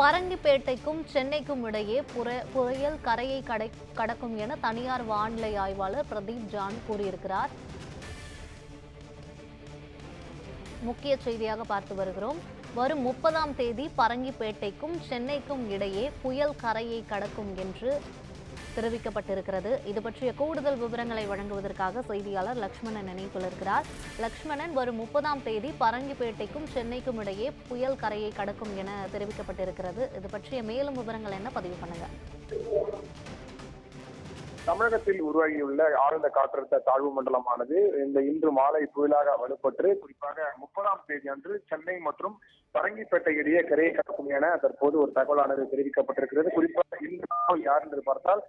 பரங்கிப்பேட்டைக்கும் சென்னைக்கும் இடையே புயல் கரையை கடக்கும் என தனியார் வானிலை ஆய்வாளர் பிரதீப் ஜான் கூறியிருக்கிறார். முக்கிய செய்தியாக பார்த்து வருகிறோம். வரும் 30ஆம் தேதி பரங்கிப்பேட்டைக்கும் சென்னைக்கும் இடையே புயல் கரையை கடக்கும் என்று தெரிவிக்கப்பட்டிருக்கிறது. இது பற்றிய கூடுதல் விவரங்களை வழங்குவதற்காக செய்தியாளர் லக்ஷ்மணன் இணைப்பில் இருக்கிறார். லக்ஷ்மணன், வரும் 30ஆம் தேதி பரங்கிப்பேட்டைக்கும் சென்னைக்கும் இடையே புயல் கரையை கடக்கும் என தெரிவிக்கப்பட்டிருக்கிறது. இது பற்றிய மேலும் விவரங்கள் என்ன, பதிவு பண்ணுங்க. தமிழகத்தில் உருவாகியுள்ள ஆழ்ந்த காற்றழுத்த தாழ்வு மண்டலமானது இன்று மாலை புயலாக வலுப்பெற்று குறிப்பாக 30ஆம் தேதி அன்று சென்னை மற்றும் பரங்கிப்பேட்டை இடையே கரையை கடக்கும் என தற்போது ஒரு தகவலானது தெரிவிக்கப்பட்டிருக்கிறது. குறிப்பாக இந்த தகவல் யார் என்று பார்த்தால்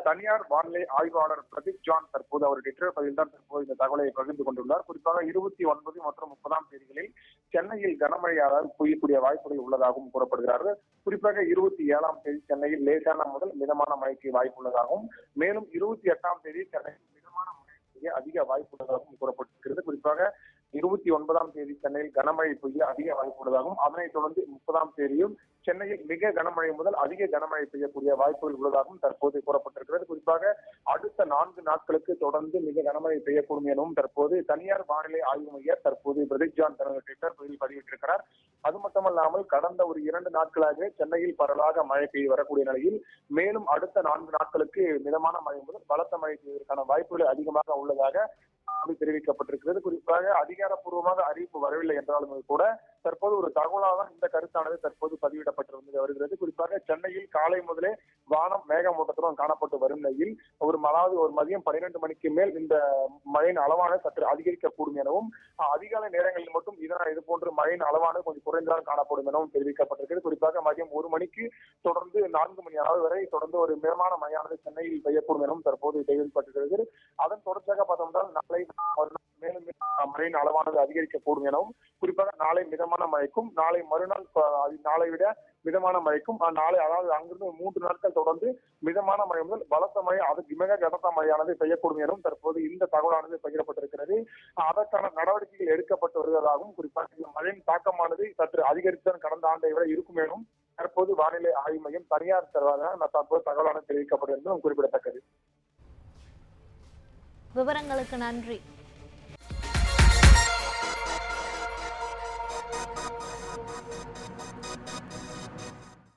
தனியார் வானிலை ஆய்வாளர் பிரதீப் ஜான் தற்போது அவர் ட்விட்டர் பதிவில் தான் தற்போது இந்த தகவலை பகிர்ந்து கொண்டுள்ளார். குறிப்பாக 29 மற்றும் 30ஆம் தேதிகளில் சென்னையில் கனமழையாக பெய்யக்கூடிய வாய்ப்புகள் உள்ளதாகவும் கூறப்படுகிறார்கள். குறிப்பாக 27ஆம் தேதி சென்னையில் லேசான முதல் மிதமான மழைக்கு வாய்ப்பு உள்ளதாகவும், மேலும் 28ஆம் தேதி சென்னையில் மிதமான மழை பெய்ய அதிக வாய்ப்பு உள்ளதாகவும் கூறப்பட்டிருக்கிறது. குறிப்பாக 29ஆம் தேதி சென்னையில் கனமழை பெய்ய அதிக வாய்ப்பு உள்ளதாகவும், அதனைத் தொடர்ந்து 30ஆம் தேதியும் சென்னையில் மிக கனமழை முதல் அதிக கனமழை பெய்யக்கூடிய வாய்ப்புகள் உள்ளதாகவும் தற்போது கூறப்பட்டிருக்கிறது. குறிப்பாக அடுத்த 4 நாட்களுக்கு தொடர்ந்து மிக கனமழை பெய்யக்கூடும் எனவும் தற்போது தனியார் வானிலை ஆய்வு மையம் தற்போது பிரதீப் ஜான் தனது ட்விட்டர் பதிவில் பதிவிட்டிருக்கிறார். அது மட்டுமல்லாமல் கடந்த ஒரு 2 நாட்களாக சென்னையில் பரவலாக மழை பெய்து வரக்கூடிய நிலையில் மேலும் அடுத்த 4 நாட்களுக்கு மிதமான மழை முதல் பலத்த மழை பெய்வதற்கான வாய்ப்புகள் அதிகமாக உள்ளதாக தெரிவிக்கப்பட்டிருக்கிறது. குறிப்பாக அதிகாரப்பூர்வமாக அறிவிப்பு வரவில்லை என்றாலும் கூட தற்போது ஒரு தகவலாக இந்த கருத்தானது தற்போது பதிவிடப்பட்டு வருகிறது. குறிப்பாக சென்னையில் காலை முதலே வானம் மேகமூட்டத்துடன் காணப்பட்டு வரும் நிலையில் ஒரு மதியம் 12 மணிக்கு மேல் இந்த மழையின் அளவான சற்று அதிகரிக்கக்கூடும் எனவும், அதிகாலை நேரங்களில் மட்டும் இது போன்ற மழையின் அளவானது கொஞ்சம் குறைந்தான் காணப்படும் எனவும் தெரிவிக்கப்பட்டிருக்கிறது. குறிப்பாக மதியம் 1 மணிக்கு தொடர்ந்து 4 மணி அளவு வரை தொடர்ந்து ஒரு மிதமான மழையானது சென்னையில் பெய்யக்கூடும் எனவும் தற்போது தெரிவிக்கப்பட்டிருக்கிறது. அதன் தொடர்ச்சியாக பார்த்தோம்னால் நாளை மேலும் மழையின் அளவானது அதிகரிக்கக்கூடும் எனவும், குறிப்பாக நாளை மிதமான மழைக்கும் நாளை மறுநாள் நாளை விட மிதமான மழைக்கும் நாளை அதாவது அங்கிருந்து 3 நாட்கள் தொடர்ந்து மிதமான மழை முதல் பலத்த மழை அதுக்கு மிக கனத்த மழையானது பெய்யக்கூடும் எனவும் தற்போது இந்த தகவலானது பகிரப்பட்டிருக்கிறது. அதற்கான நடவடிக்கைகள் எடுக்கப்பட்டு வருவதாகவும், குறிப்பாக இந்த மழையின் தாக்கமானது சற்று அதிகரித்துதான் கடந்த ஆண்டை விட இருக்கும் எனவும் தற்போது வானிலை ஆய்வு மையம் தனியார் தற்போது தகவலானது தெரிவிக்கப்பட்டிருந்ததும் குறிப்பிடத்தக்கது. விவரங்களுக்கு நன்றி.